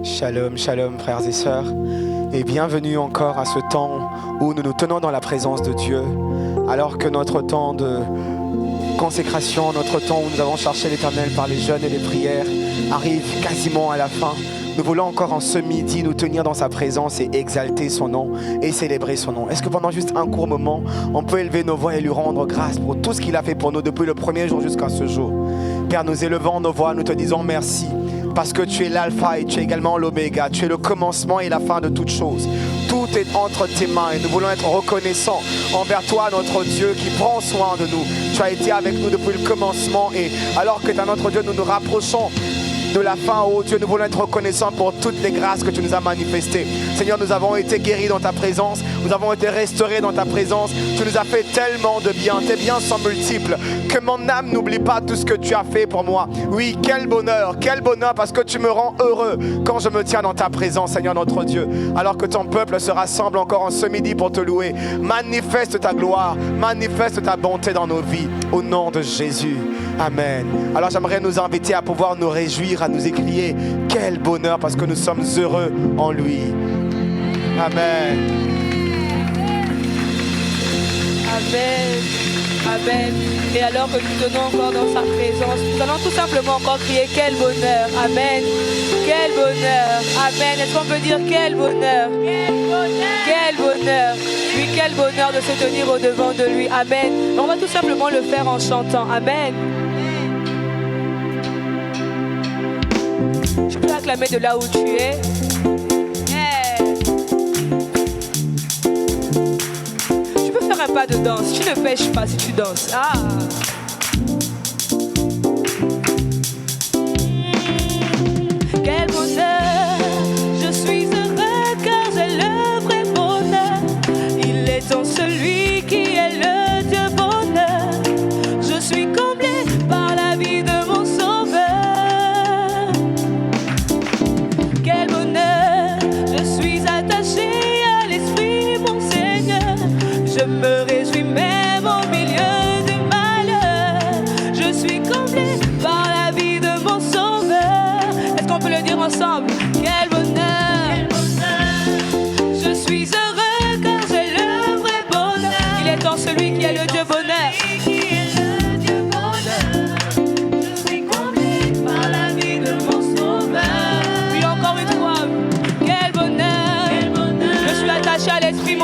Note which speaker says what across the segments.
Speaker 1: Shalom, shalom frères et sœurs, et bienvenue encore à ce temps où nous nous tenons dans la présence de Dieu, alors que notre temps de consécration, notre temps où nous avons cherché l'Éternel par les jeûnes et les prières arrive quasiment à la fin. Nous voulons encore en ce midi nous tenir dans sa présence et exalter son nom et célébrer son nom. Est-ce que pendant juste un court moment, on peut élever nos voix et lui rendre grâce pour tout ce qu'il a fait pour nous depuis le premier jour jusqu'à ce jour? Père, nous élevons nos voix, nous te disons merci. Parce que tu es l'alpha et tu es également l'oméga. Tu es le commencement et la fin de toutes choses. Tout est entre tes mains et nous voulons être reconnaissants envers toi, notre Dieu, qui prend soin de nous. Tu as été avec nous depuis le commencement et alors que tu es notre Dieu, nous nous rapprochons de la fin, oh Dieu, nous voulons être reconnaissants pour toutes les grâces que tu nous as manifestées. Seigneur, nous avons été guéris dans ta présence, nous avons été restaurés dans ta présence. Tu nous as fait tellement de bien, tes biens sont multiples. Que mon âme n'oublie pas tout ce que tu as fait pour moi. Oui, quel bonheur parce que tu me rends heureux quand je me tiens dans ta présence, Seigneur notre Dieu. Alors que ton peuple se rassemble encore en ce midi pour te louer. Manifeste ta gloire, manifeste ta bonté dans nos vies. Au nom de Jésus. Amen. Alors j'aimerais nous inviter à pouvoir nous réjouir, à nous écrier quel bonheur parce que nous sommes heureux en lui. Amen.
Speaker 2: Amen. Amen. Et alors que nous tenons encore dans sa présence, nous allons tout simplement encore crier quel bonheur. Amen. Quel bonheur. Amen. Est-ce qu'on peut dire quel bonheur? Quel bonheur. Quel bonheur. Oui, quel bonheur de se tenir au devant de lui. Amen. On va tout simplement le faire en chantant. Amen. Tu peux acclamer de là où tu es. Tu peux faire un pas de danse. Tu ne pêches pas si tu danses. Ah. Quel bonheur. Je suis heureux car j'ai le vrai bonheur. Il est en celui qui est le Dieu bonheur. Je suis comblé par la vie de mon Sauveur. Quel bonheur, je suis attaché à l'Esprit, mon Seigneur. Je me réjouis même au milieu du malheur. Je suis comblé par la vie de mon Sauveur. Est-ce qu'on peut le dire ensemble? Quel bonheur, je suis heureux car j'ai le vrai bonheur. Il est en celui qui est le Dieu bonheur. À l'Esprit,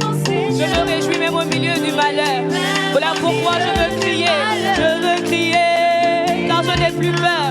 Speaker 2: mon Seigneur. Je me réjouis même au milieu du malheur. Voilà pourquoi je veux crier, car je n'ai plus peur.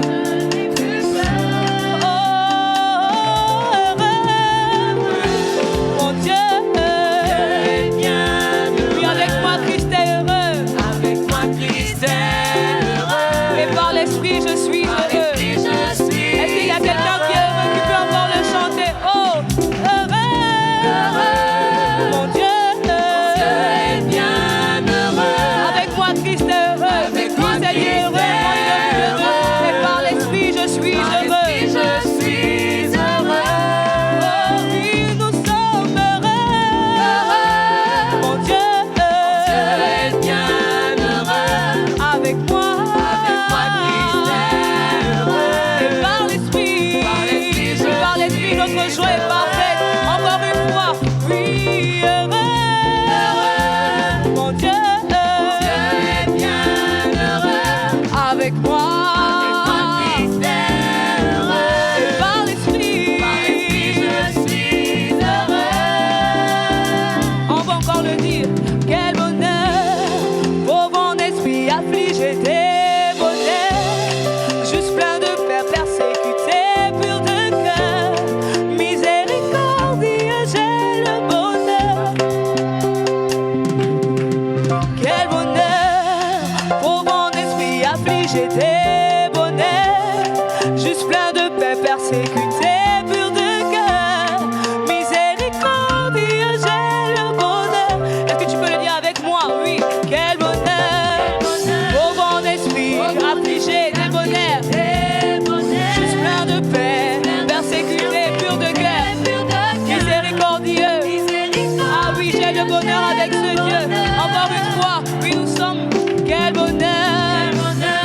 Speaker 2: Quel bonheur,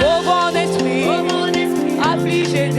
Speaker 2: ô mon esprit, affligé,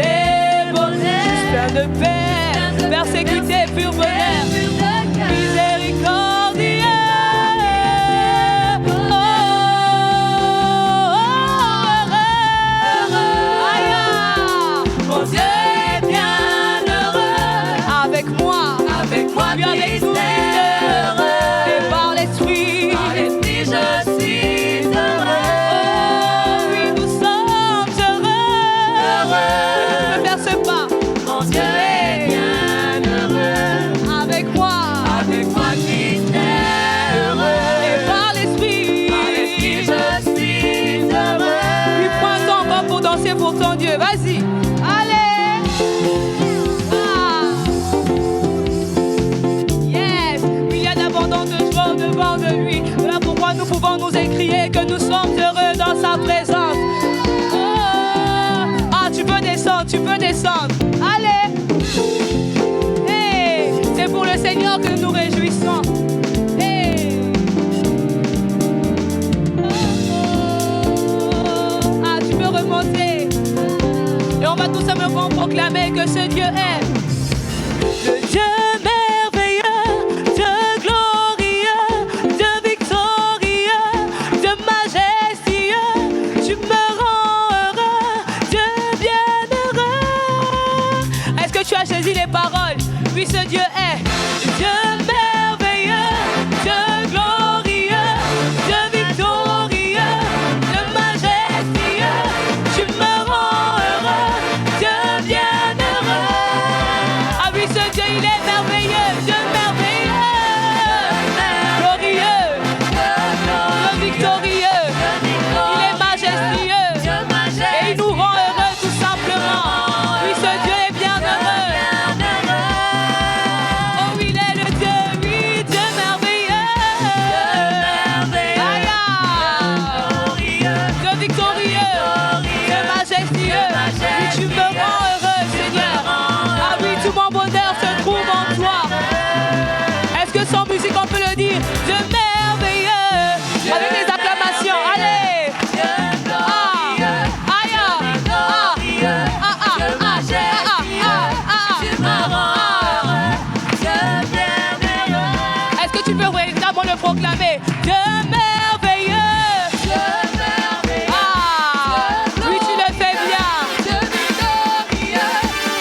Speaker 2: marcher pour ton Dieu. Vas-y. Allez. Yes. Il y a d'abondante joie devant de lui. Voilà pourquoi nous pouvons nous écrier que nous sommes heureux dans sa présence. Tu peux descendre, tu peux descendre. Allez. Hey. C'est pour le Seigneur que nous nous réjouissons. Hey. Tu peux remonter. Et on va tout simplement proclamer que ce Dieu est le Dieu merveilleux, Dieu glorieux, Dieu victorieux, Dieu majestueux. Tu me rends heureux, Dieu bienheureux. Est-ce que tu as saisi les paroles? Oui, ce Dieu est Dieu merveilleux, Dieu glorieux, Dieu victorieux, Dieu majestueux. Tu me rends heureux, Dieu bienheureux. Ah oui, ce Dieu, il est merveilleux, Dieu merveilleux, glorieux, Dieu victorieux, il est majestueux et il nous rend heureux tout simplement. Oui, ce Dieu est bienheureux. Oh, il est le Dieu, oui, Dieu merveilleux, Dieu victorieux, Dieu majestueux. Oui, tu me rends heureux, Seigneur. Ah oui, tout mon bonheur se trouve en toi. Est-ce que sans musique on peut le dire? Dieu merveilleux. Avec les acclamations, allez. Est-ce que tu peux véritablement le proclamer? Dieu merveilleux. Oui, tu le fais bien.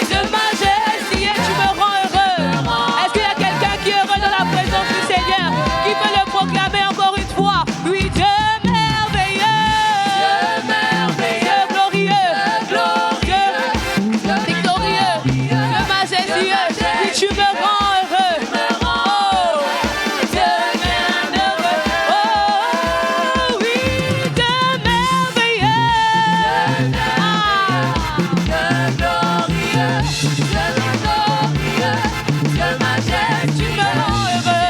Speaker 2: Dieu majestueux, tu me rends heureux. Est-ce qu'il y a quelqu'un qui est heureux dans la présence du Seigneur, qui peut le proclamer encore une fois? Oui, Dieu merveilleux, Dieu glorieux, Dieu victorieux, Dieu majestueux. Oui, tu me rends heureux. Oh, Dieu merveilleux. Oh, oui, Dieu merveilleux. Tu me rends heureux.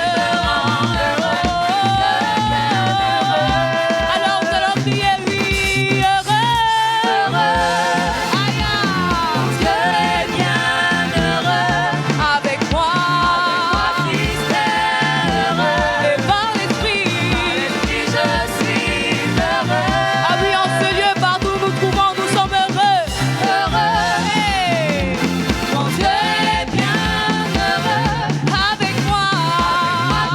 Speaker 2: Alors nous allons crier, oui, heureux. Dieu est bien heureux. Avec moi, Christ est heureux. Et par l'Esprit, je suis heureux. Ah oui, en ce lieu, partout où nous trouvons, nous sommes heureux. Hey. Mon Dieu est bien heureux. Avec moi,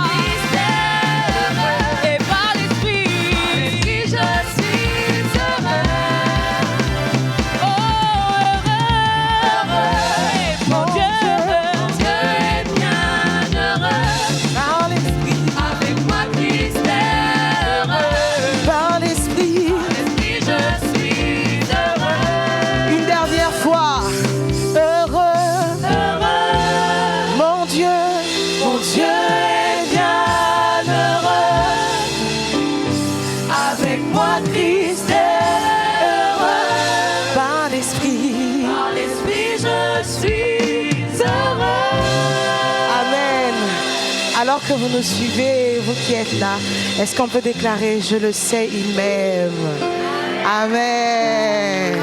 Speaker 2: Christ est heureux. Et par l'Esprit, je suis heureux. Oh, heureux. Et mon Dieu est bien heureux.
Speaker 3: Par l'Esprit,
Speaker 2: Avec moi, Christ est heureux.
Speaker 3: par l'Esprit,
Speaker 2: Je suis heureux.
Speaker 3: une dernière fois, heureux, mon Dieu est bien heureux.
Speaker 2: Avec moi, Christ est heureux.
Speaker 3: Par l'Esprit,
Speaker 2: Par l'Esprit, je suis heureux.
Speaker 3: Amen. Alors que vous nous suivez, vous qui êtes là, est-ce qu'on peut déclarer, je le sais, il m'aime. Amen.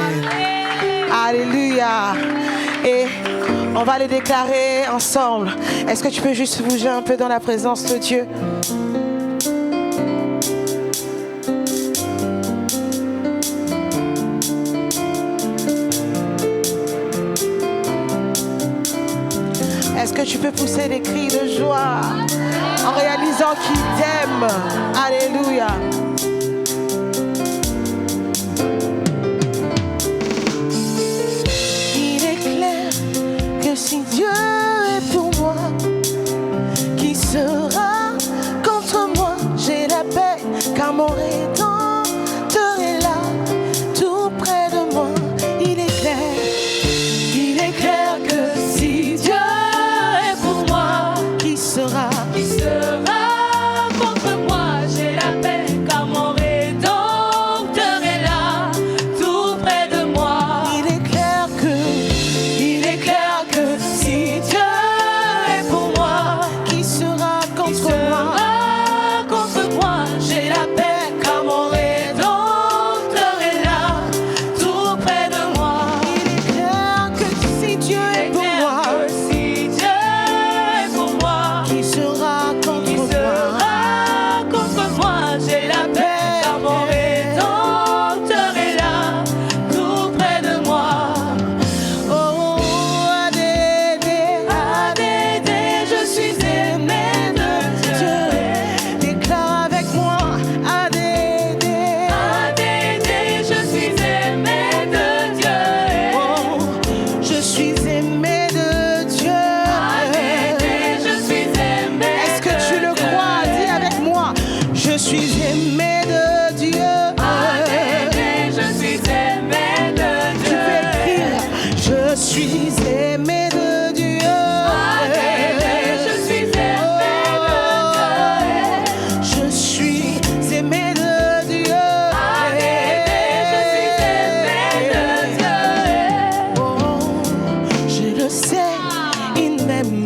Speaker 3: Alléluia. Et on va les déclarer ensemble. Est-ce que tu peux juste bouger un peu dans la présence de Dieu? Est-ce que tu peux pousser des cris de joie en réalisant qu'il t'aime? Alléluia. Il est clair que si Dieu est pour moi, qui sera contre moi? J'ai la paix car mon Rédempteur est là, tout près de moi. Il est clair que si Dieu est pour moi, qui sera
Speaker 2: Qui sera contre moi? J'ai la paix, car
Speaker 3: suis aimé de Dieu.
Speaker 2: Je suis aimé de Dieu.
Speaker 3: Je suis aimé de Dieu.
Speaker 2: Je suis aimé de Dieu.
Speaker 3: Oh, je le sais, il m'aime,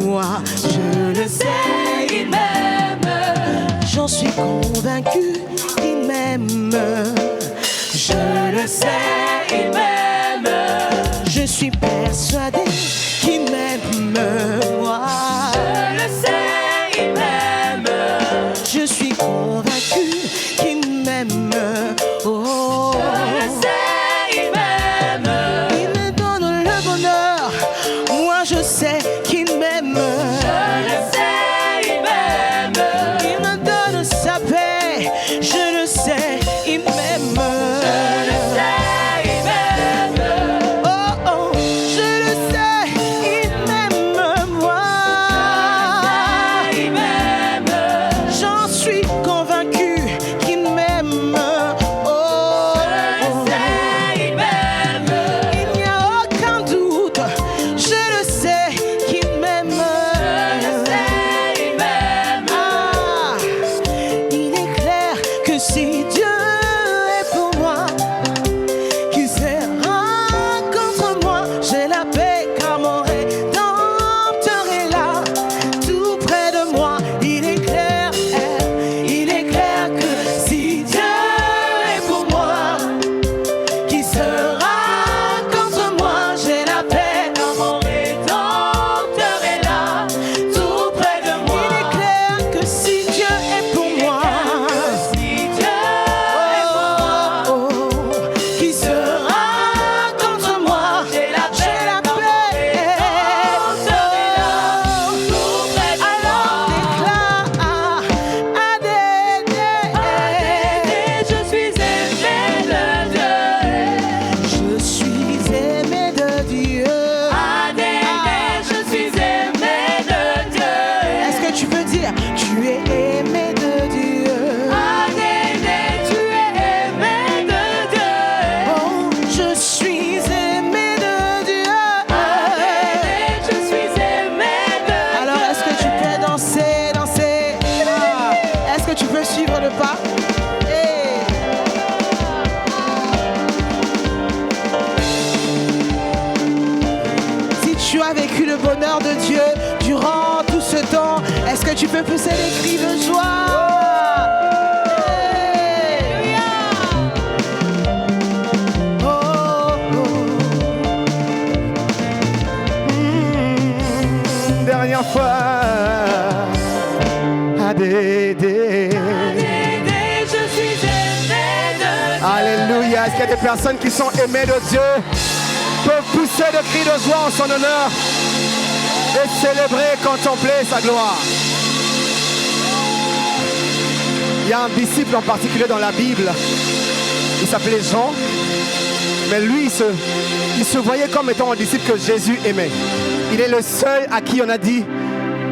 Speaker 3: moi, je le sais,
Speaker 2: Il m'aime.
Speaker 3: j'en suis convaincu, il m'aime, je le sais,
Speaker 2: Il m'aime.
Speaker 3: je suis persuadé qu'il m'aime, moi,
Speaker 2: Je le sais, il m'aime.
Speaker 3: je suis convaincu qu'il m'aime, oh,
Speaker 2: Je le sais, il m'aime.
Speaker 3: il me donne le bonheur, moi je sais qu'il m'aime,
Speaker 2: Je le sais, il m'aime.
Speaker 3: il me donne sa paix, je le sais, il m'aime.
Speaker 2: Je le sais, il m'aime.
Speaker 3: Oh oh, je le sais, il m'aime, moi.
Speaker 2: Il m'aime.
Speaker 3: J'en suis convaincu qu'il m'aime. Oh,
Speaker 2: Je le sais, il m'aime.
Speaker 3: il n'y a aucun doute, je le sais qu'il m'aime.
Speaker 2: Je le sais, il m'aime.
Speaker 3: Ah, il est clair que si Dieu est pour moi, qui sera contre moi, j'ai la paix car mon Rédempteur est là, tout près de moi. Il est clair que si Dieu est pour moi, qui sera contre moi, j'ai la paix car mon
Speaker 2: Rédempteur est là, tout près de moi.
Speaker 3: Il est clair que si Dieu est pour moi,
Speaker 2: Si Dieu est pour moi,
Speaker 3: oh, qui sera contre moi,
Speaker 2: j'ai la paix.
Speaker 3: Rédempteur est là,
Speaker 2: tout près de moi.
Speaker 3: alors déclare
Speaker 2: Je suis aimé de Dieu.
Speaker 3: je suis aimé de Dieu.
Speaker 2: Je suis aimé de Dieu.
Speaker 3: Est-ce que tu peux dire tu es aimé de Dieu?
Speaker 2: Tu es aimé de Dieu.
Speaker 3: Oh, je suis aimé de Dieu.
Speaker 2: Je suis aimé de Dieu.
Speaker 3: Alors est-ce que tu peux danser? Ah, est-ce que tu peux suivre le pas? Hey. Si tu as vécu le bonheur de Dieu durant tout ce temps, est-ce que tu peux pousser des cris de joie? Hey. Oh, oh.
Speaker 1: Dernière fois. Adédé.
Speaker 2: Je suis aimé de Dieu.
Speaker 1: Alléluia. Est-ce qu'il y a des personnes qui sont aimées de Dieu, peuvent pousser des cris de joie en son honneur et célébrer, contempler sa gloire? Il y a un disciple en particulier dans la Bible. Il s'appelait Jean. Mais lui, il se voyait comme étant un disciple que Jésus aimait. Il est le seul à qui on a dit,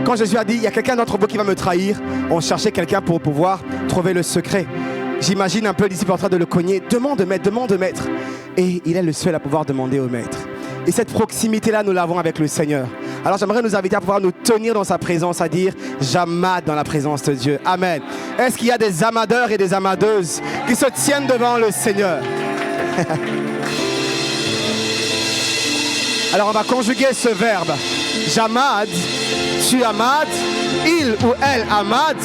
Speaker 1: quand Jésus a dit, il y a quelqu'un d'entre vous qui va me trahir, on cherchait quelqu'un pour pouvoir trouver le secret. J'imagine un peu le disciple en train de le cogner. Demande maître. Et il est le seul à pouvoir demander au maître. Et cette proximité-là, nous l'avons avec le Seigneur. Alors j'aimerais nous inviter à pouvoir nous tenir dans sa présence, à dire j'amade dans la présence de Dieu. Amen. Est-ce qu'il y a des amadeurs et des amadeuses qui se tiennent devant le Seigneur? Alors on va conjuguer ce verbe. J'amade, tu amades, il ou elle amade,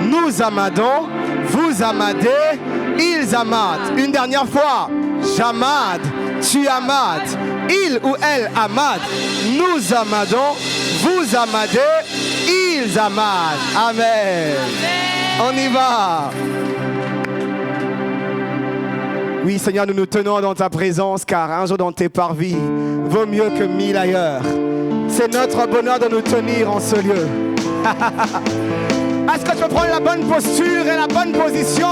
Speaker 1: nous amadons, vous amadez, ils amadent. Une dernière fois. J'amade, tu amades, il ou elle amade, nous amadons, vous amadez, ils amadent. Amen. On y va. Oui, Seigneur, nous nous tenons dans ta présence, car un jour dans tes parvis vaut mieux que 1000 ailleurs. C'est notre bonheur de nous tenir en ce lieu. Est-ce que tu peux prendre la bonne posture et la bonne position?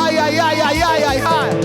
Speaker 1: Aïe, aïe, aïe, aïe, aïe, aïe, aïe.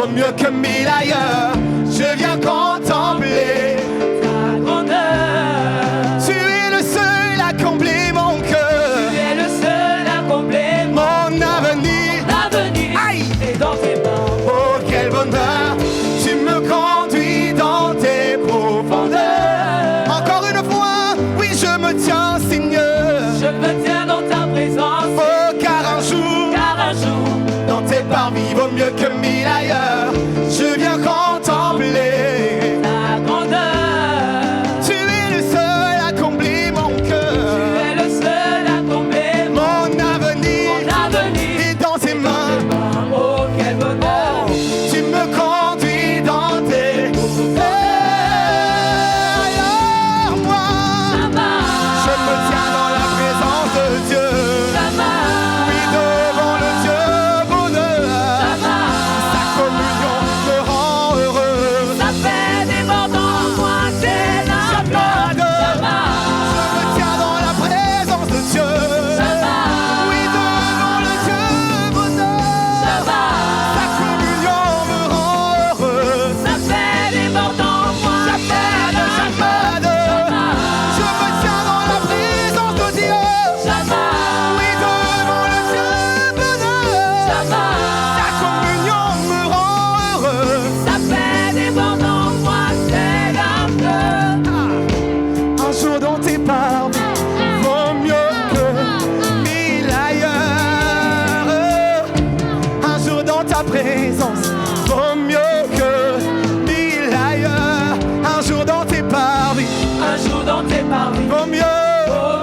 Speaker 1: vaut mieux que 1000 ailleurs. Je viens contempler
Speaker 2: ta grandeur.
Speaker 1: Tu es le seul à combler mon cœur.
Speaker 2: Tu es le seul à combler
Speaker 1: mon avenir.
Speaker 2: L'avenir est dans tes mains.
Speaker 1: Oh, quel bonheur. Tu me conduis dans tes profondeurs. Encore une fois, oui, je me tiens, Seigneur.
Speaker 2: Je me tiens dans ta présence.
Speaker 1: Oh, car un jour, dans tes parvis vaut mieux que 1000 ailleurs. Je viens contempler
Speaker 2: ta grandeur.
Speaker 1: Tu es le seul à combler mon cœur.
Speaker 2: Tu es le seul à combler
Speaker 1: mon avenir.
Speaker 2: Est
Speaker 1: dans tes mains.
Speaker 2: Oh, quel bonheur.
Speaker 1: Tu me conduis dans tes alors moi, je me tiens dans la présence de Dieu. Oui, devant le Dieu bonheur. Sa communion me rend heureux.
Speaker 2: Ça fait débordant en moi tes larmes.
Speaker 1: Je me tiens dans la présence de Dieu. Oui, devant le Dieu bonheur. Sa communion me rend heureux.
Speaker 2: Ça fait débordant en moi
Speaker 1: Je me tiens dans la présence de Dieu. Oui, devant le Dieu bonheur. Sa communion me rend heureux.
Speaker 2: Ça fait débordant en moi tes larmes.
Speaker 1: Un jour dans tes parvis vaut mieux que 1000 ailleurs. Un jour dans ta présence vaut mieux que 1000 ailleurs. Un jour dans tes parvis
Speaker 2: Un jour dans tes parvis
Speaker 1: vaut mieux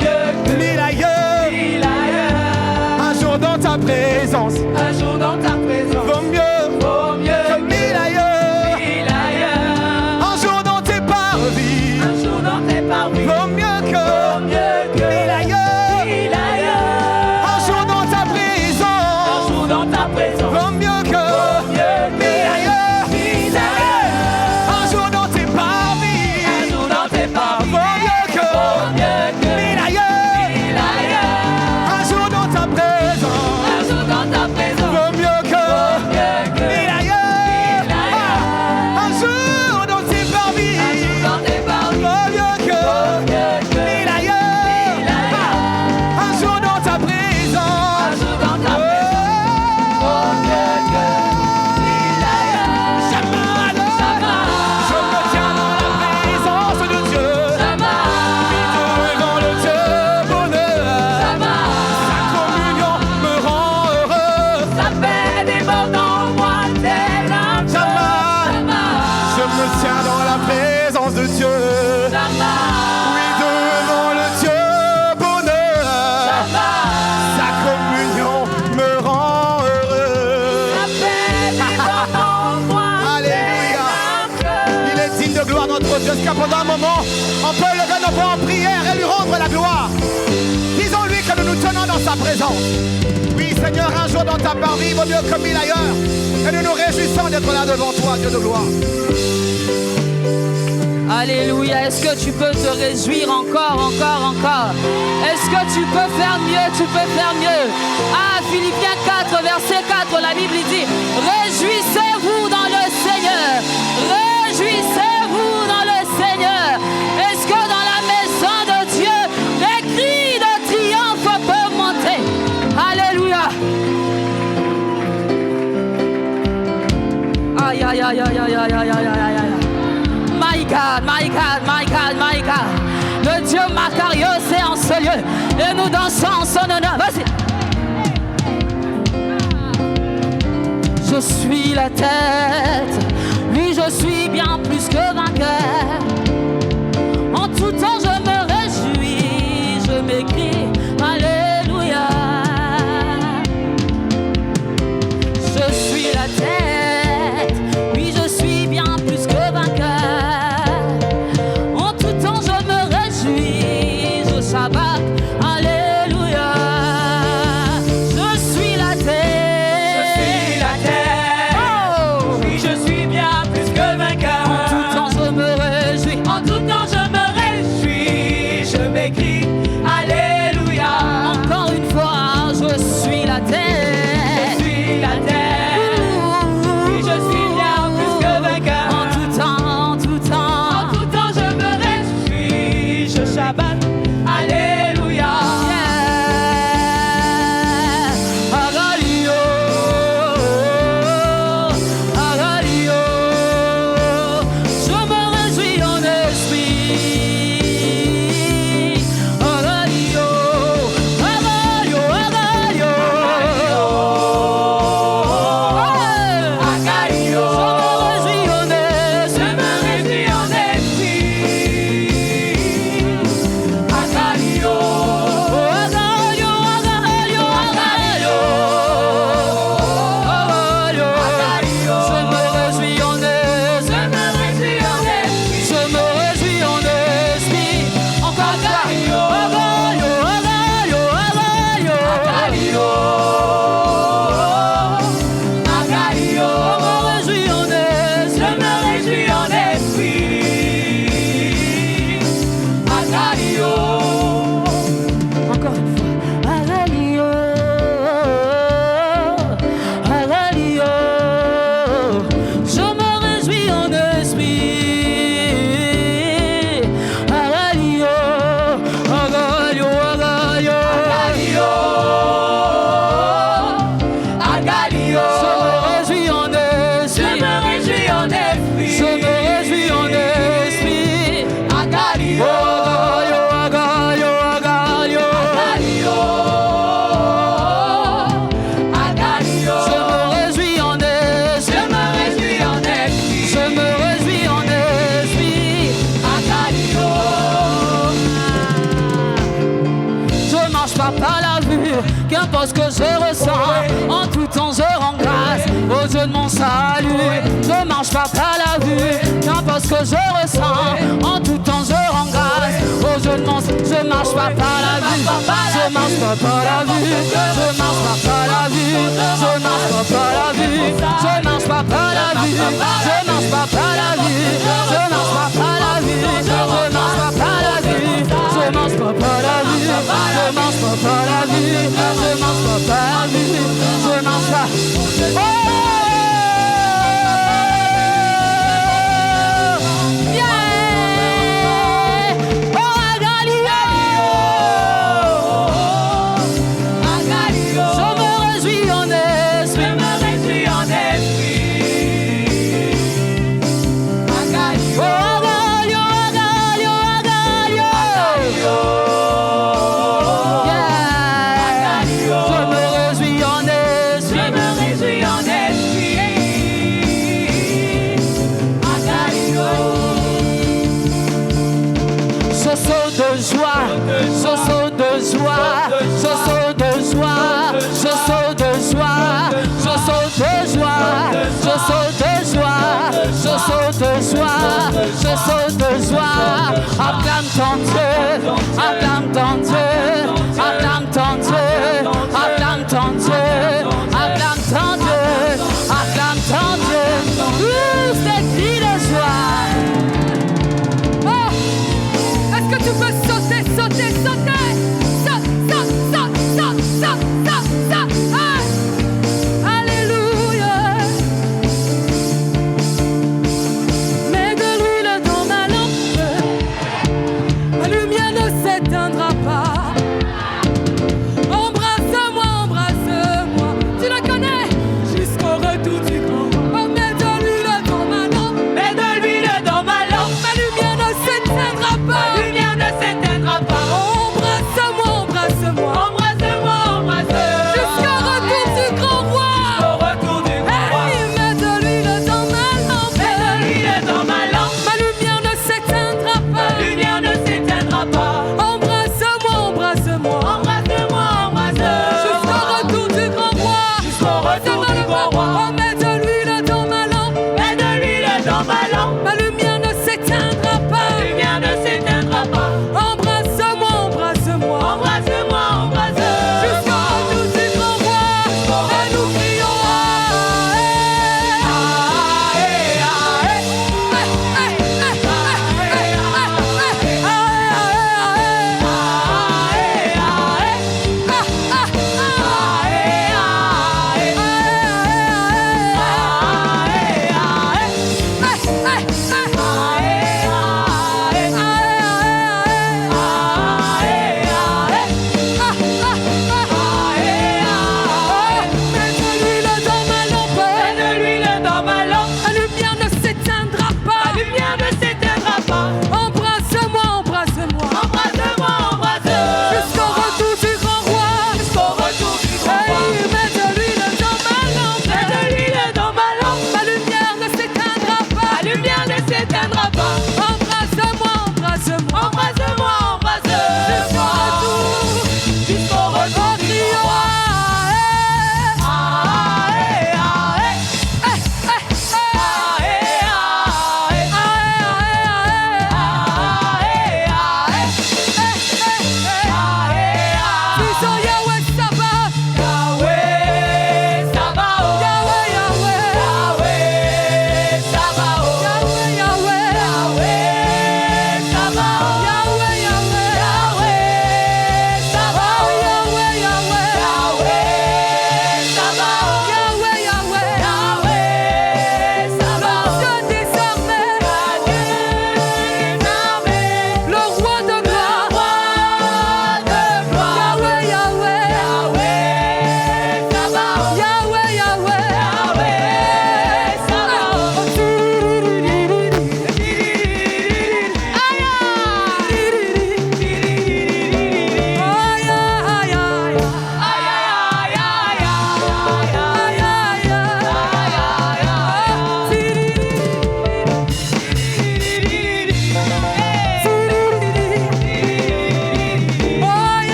Speaker 2: que
Speaker 1: 1000 ailleurs.
Speaker 2: 1000 ailleurs.
Speaker 1: Un jour dans ta présence
Speaker 2: Un jour dans ta présence
Speaker 1: vaut mieux que 1000 ailleurs.
Speaker 2: 1000 ailleurs.
Speaker 1: Un jour dans tes parvis
Speaker 2: Un jour dans tes parvis
Speaker 1: vaut mieux que 1000 ailleurs.
Speaker 2: 1000 ailleurs.
Speaker 1: Un jour dans ta
Speaker 2: Un
Speaker 1: présence
Speaker 2: jour dans ta présence
Speaker 1: vaut mieux que 1000 ailleurs.
Speaker 2: 1000 ailleurs.
Speaker 1: Un jour dans tes parvis
Speaker 2: Un jour dans tes parvis
Speaker 1: vaut mieux que 1000 ailleurs.
Speaker 2: 1000 ailleurs.
Speaker 1: Un jour dans ta présence
Speaker 2: Un jour dans ta présence
Speaker 1: vaut mieux que 1000 ailleurs.
Speaker 2: 1000 ailleurs.
Speaker 1: Un jour dans tes parvis
Speaker 2: Un jour dans tes parvis
Speaker 1: vaut mieux que 1000 ailleurs.
Speaker 2: 1000 ailleurs.
Speaker 1: Un jour dans ta
Speaker 2: Un
Speaker 1: présence
Speaker 2: jour dans ta présence vaut mieux que 1000 ailleurs.
Speaker 1: Je me tiens dans la présence de Dieu. Devant le Dieu bonheur. Sa communion me rend heureux.
Speaker 2: Ça fait débordant en moi tes larmes.
Speaker 1: Je me tiens dans la présence de Dieu. Oui, devant le Dieu bonheur. Sa communion me rend heureux.
Speaker 2: Ça fait débordant en moi
Speaker 1: Alléluia. Il est digne de gloire notre Dieu. Est-ce qu'à pendant un moment, on peut lever nos voix en prière et lui rendre la gloire. Disons-lui que nous nous tenons dans sa présence. Oui, Seigneur, un jour dans ta parvis vaut mieux que 1000 ailleurs. Et nous nous réjouissons d'être là devant toi, Dieu de gloire.
Speaker 2: Alléluia. Est-ce que tu peux te réjouir encore? Est-ce que tu peux faire mieux? Tu peux faire mieux. Ah, Philippiens 4, verset 4, la Bible dit: réjouissez-vous dans le Seigneur. Réjouissez-vous dans le Seigneur. Est-ce que dans la maison de Dieu, les cris de triomphe peuvent monter? Alléluia. Aïe, aïe, aïe, aïe, aïe, aïe, aïe, aïe, aïe. My God, my God, my God, my God. Le Dieu Macarios est en ce lieu. Et nous dansons en son honneur. Vas-y. Je suis la tête. Oui, je suis bien plus que vainqueur. En tout temps, je me réjouis. Je m'écris Alléluia. Je suis la tête. Oui, je suis bien plus que vainqueur. En tout temps, je me réjouis. Je Shabbat. Alléluia. Je suis la tête. Je suis la tête. Oh. Oui, je suis bien plus que vainqueur. En tout temps, je me réjouis. En tout temps, je me réjouis. Je m'écris Alléluia. Encore une fois, je suis la tête. Je suis la tête. Oui, je suis pas par la vue, qu'importe ce que je ressens. En tout temps je rends grâce au Dieu de mon salut. Je marche pas par la vue, qu'importe ce que je ressens. En tout temps je rends grâce au Dieu de mon salut. Je marche pas par la vue, je marche pas par la vue, je marche pas par la vue, je marche pas par la vue, je marche pas par la vue, je marche pas par la vue, je marche pas par la vue, je marche pas par la vue, je marche pas par la vue, je marche pas par la vue, je marche pas par la vue, je marche pas. Je saute de joie, acclame ton Dieu, acclame ton Dieu, acclame ton Dieu, acclame ton Dieu, acclame ton Dieu, acclame ton Dieu. Tous des cris de joie. Oh, est-ce que tu peux sauter, sauter, sauter? Saute, saute, saute, saute, saute, saute, saute. Alléluia. Ma lumière ne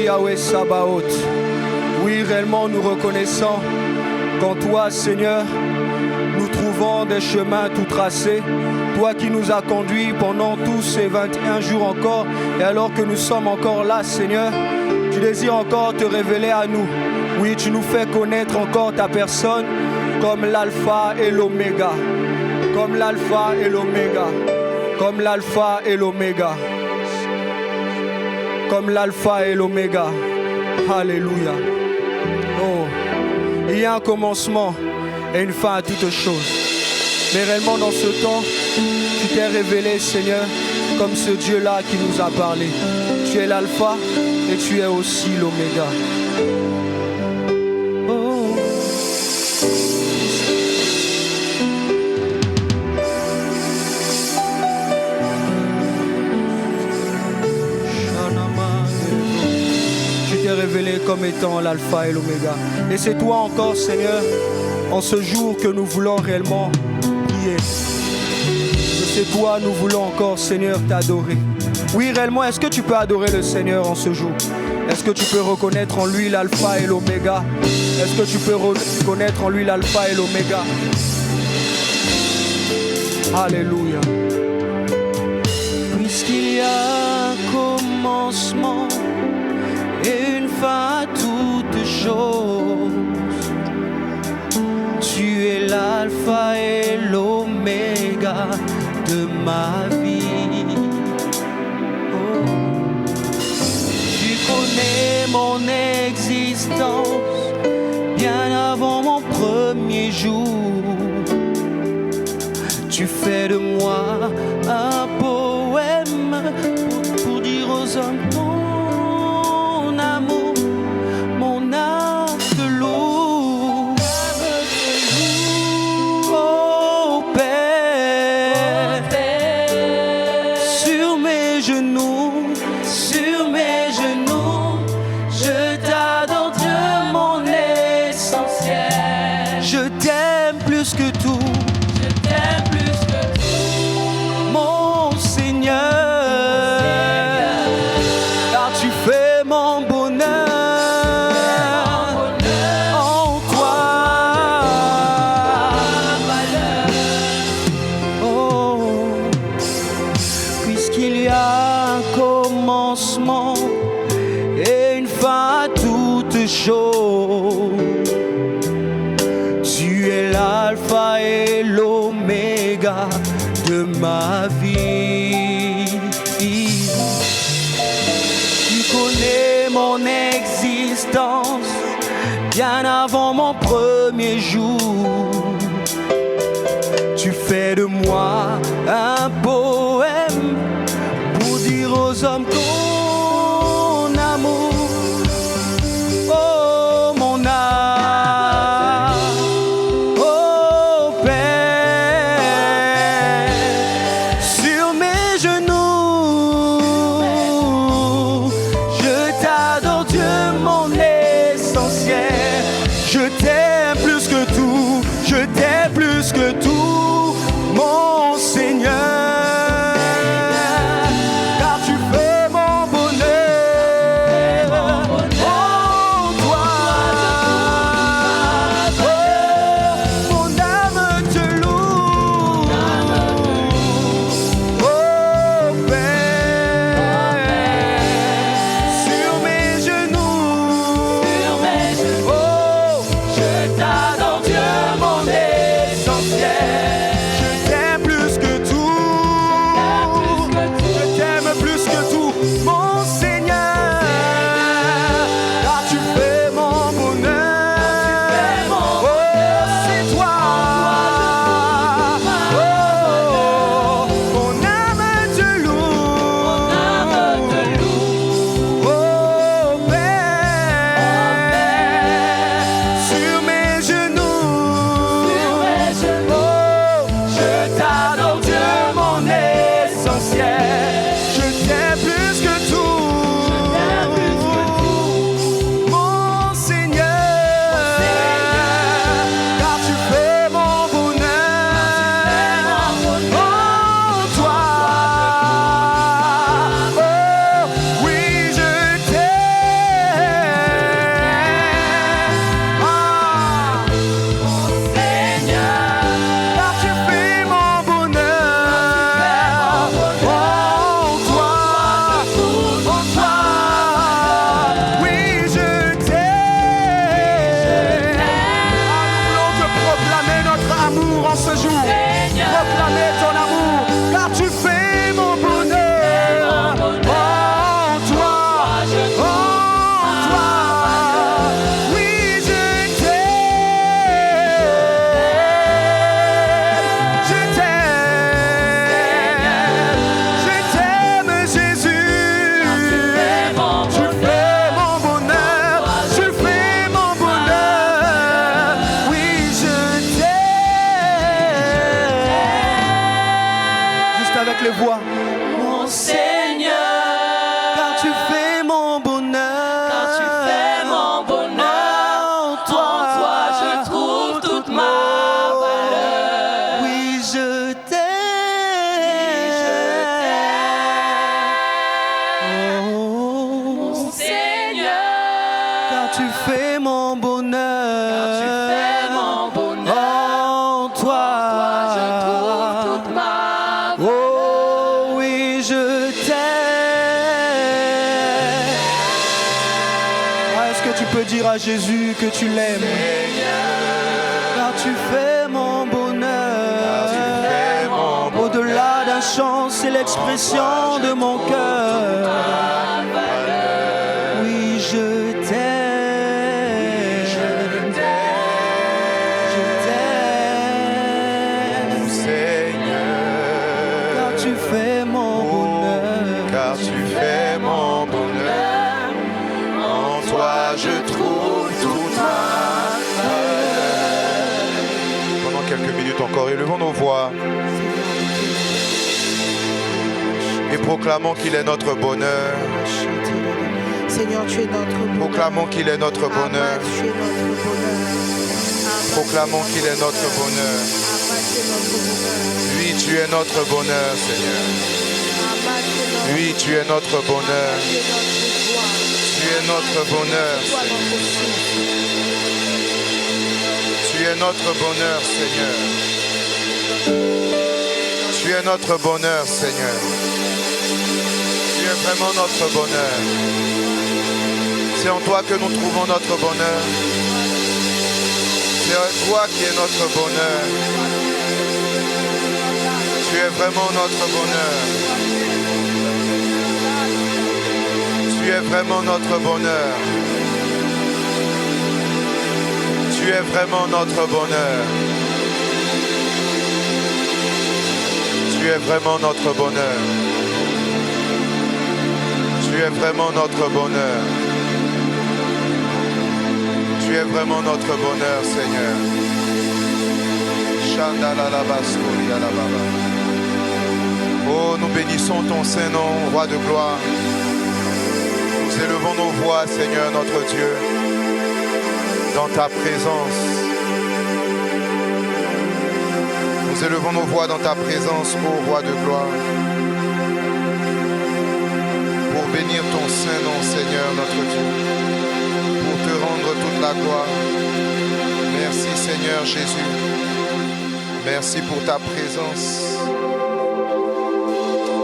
Speaker 4: Yahweh Sabaoth. Oui, réellement, nous reconnaissons qu'en toi, Seigneur, nous trouvons des chemins tout tracés. Toi qui nous as conduits pendant tous ces 21 jours encore, et alors que nous sommes encore là, Seigneur, tu désires encore te révéler à nous. Oui, tu nous fais connaître encore ta personne comme l'alpha et l'oméga. Comme l'alpha et l'oméga. Comme l'alpha et l'oméga. Comme l'alpha et l'oméga. Alléluia. Oh, il y a un commencement et une fin à toutes choses. Mais réellement dans ce temps, tu t'es révélé, Seigneur, comme ce Dieu-là qui nous a parlé. Tu es l'alpha et tu es aussi l'oméga. Oh. Tu t'es révélé comme étant l'alpha et l'oméga. Et c'est toi encore, Seigneur, en ce jour que nous voulons réellement prier. C'est toi, nous voulons encore, Seigneur, t'adorer. Oui, réellement, est-ce que tu peux adorer le Seigneur en ce jour? Est-ce que tu peux reconnaître en lui l'alpha et l'oméga? Est-ce que tu peux reconnaître en lui l'alpha et l'oméga? Alléluia.
Speaker 3: Puisqu'il y a un commencement et une fin à toutes choses, tu es l'alpha et l'oméga de ma vie. Oh. Tu connais mon existence bien avant mon premier jour. Tu fais de moi un poème pour dire aux hommes mon amour, mon âme te loue. Oh Père, sur mes genoux, je t'adore Dieu mon essentiel. Je t'aime plus que tout. Mon Seigneur, car tu fais mon bonheur en toi. Oh, puisqu'il y a un commencement et une fin à toutes choses, tu es l'alpha et l'oméga de ma vie. Tu connais mon existence bien avant mon premier jour. Tu fais de moi un poème pour dire aux hommes ton amour. Oh mon âme, oh Père, sur mes genoux, je t'adore Dieu mon essentiel. Je t'aime plus que tout, je t'aime plus que tout, mon Seigneur, car tu fais mon bonheur en toi. Oh, mon âme te loue. Oh Père, sur mes genoux, oh, je t'adore Dieu mon essentiel.
Speaker 4: voix.
Speaker 3: Mon Seigneur,
Speaker 4: Car tu fais mon bonheur.
Speaker 3: car tu fais mon bonheur.
Speaker 4: En toi,
Speaker 3: je trouve toute ma valeur.
Speaker 4: oui, je t'aime.
Speaker 3: Mon
Speaker 4: Oh,
Speaker 3: Seigneur,
Speaker 4: car tu fais mon bonheur.
Speaker 3: car tu fais mon bonheur.
Speaker 4: En toi,
Speaker 3: je trouve toute ma valeur.
Speaker 4: oh oui, je t'aime. Ah, est-ce que tu peux dire à Jésus que tu l'aimes? Car tu fais mon bonheur. Au-delà d'un chant, c'est l'expression de mon cœur. Oui, je t'aime. Je t'aime.
Speaker 5: Seigneur,
Speaker 4: Car tu fais mon bonheur.
Speaker 5: car tu fais mon bonheur. En toi je trouve toute ma valeur. Pendant quelques minutes encore, élevons nos voix et proclamons qu'il est notre bonheur.
Speaker 3: Seigneur, tu es notre bonheur.
Speaker 5: Proclamons qu'il est notre bonheur.
Speaker 3: Tu es notre bonheur.
Speaker 5: Proclamons qu'il est notre bonheur. Oui, tu es notre bonheur, Seigneur. Oui, tu es notre bonheur. Tu es notre bonheur, Seigneur. Tu es notre bonheur, Seigneur. Tu es notre bonheur, Seigneur. Tu es vraiment notre bonheur. C'est en toi que nous trouvons notre bonheur. C'est toi qui es notre bonheur. Tu es vraiment notre bonheur. Tu es vraiment notre bonheur. Tu es vraiment notre bonheur. Tu es vraiment notre bonheur. Tu es vraiment notre bonheur. Tu es vraiment notre bonheur, Seigneur. Oh, nous bénissons ton Saint-Nom, Roi de gloire. Nous élevons nos voix, Seigneur, notre Dieu, dans ta présence. Nous élevons nos voix dans ta présence, ô Roi de gloire, pour bénir ton Saint-Nom, Seigneur, notre Dieu, pour te rendre toute la gloire. Merci, Seigneur Jésus. Merci pour ta présence.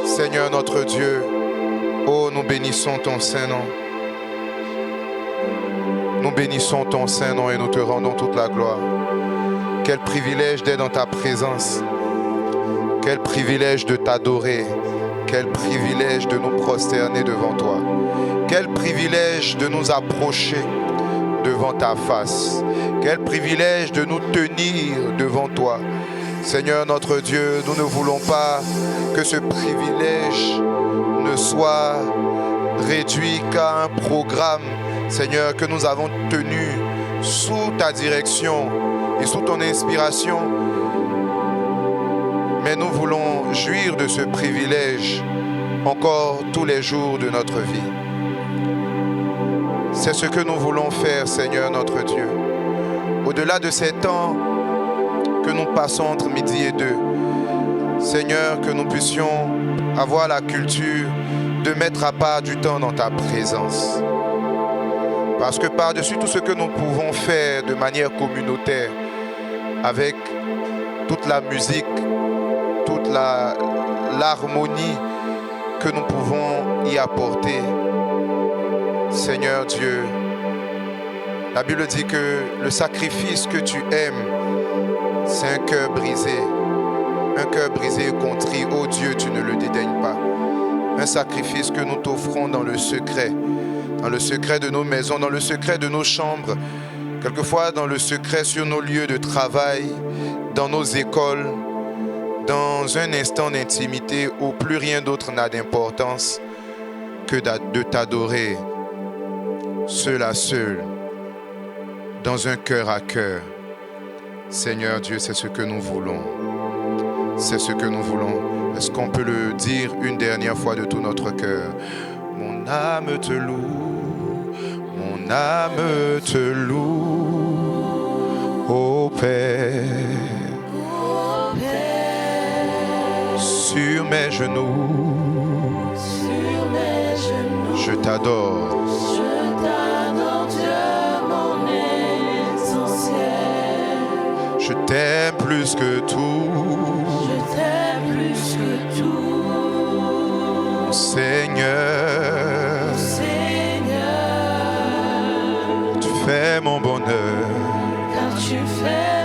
Speaker 5: Seigneur notre Dieu, oh, nous bénissons ton Saint-Nom. Nous bénissons ton Saint-Nom et nous te rendons toute la gloire. Quel privilège d'être dans ta présence. Quel privilège de t'adorer. Quel privilège de nous prosterner devant toi. Quel privilège de nous approcher devant ta face. Quel privilège de nous tenir devant toi. Seigneur notre Dieu, nous ne voulons pas que ce privilège ne soit réduit qu'à un programme, Seigneur, que nous avons tenu sous ta direction et sous ton inspiration. Mais nous voulons jouir de ce privilège encore tous les jours de notre vie. C'est ce que nous voulons faire, Seigneur notre Dieu. Au-delà de ces temps que nous passons entre midi et 2, Seigneur, que nous puissions avoir la culture de mettre à part du temps dans ta présence. Parce que par-dessus tout ce que nous pouvons faire de manière communautaire, avec toute la musique, toute l'harmonie que nous pouvons y apporter, Seigneur Dieu, la Bible dit que le sacrifice que tu aimes, c'est un cœur brisé. Un cœur brisé et contrit, oh Dieu, tu ne le dédaignes pas. Un sacrifice que nous t'offrons dans le secret de nos maisons, dans le secret de nos chambres, quelquefois dans le secret sur nos lieux de travail, dans nos écoles, dans un instant d'intimité où plus rien d'autre n'a d'importance que de t'adorer, seul à seul, dans un cœur à cœur. Seigneur Dieu, c'est ce que nous voulons. C'est ce que nous voulons. Est-ce qu'on peut le dire une dernière fois de tout notre cœur? Mon âme te loue, mon âme te loue, ô Père. Sur mes genoux, je t'adore.
Speaker 3: Dieu, mon essentiel.
Speaker 5: Je t'aime plus que tout.
Speaker 3: Je t'aime plus que tout.
Speaker 5: Mon Seigneur,
Speaker 3: Seigneur,
Speaker 5: tu fais mon bonheur.
Speaker 3: car tu fais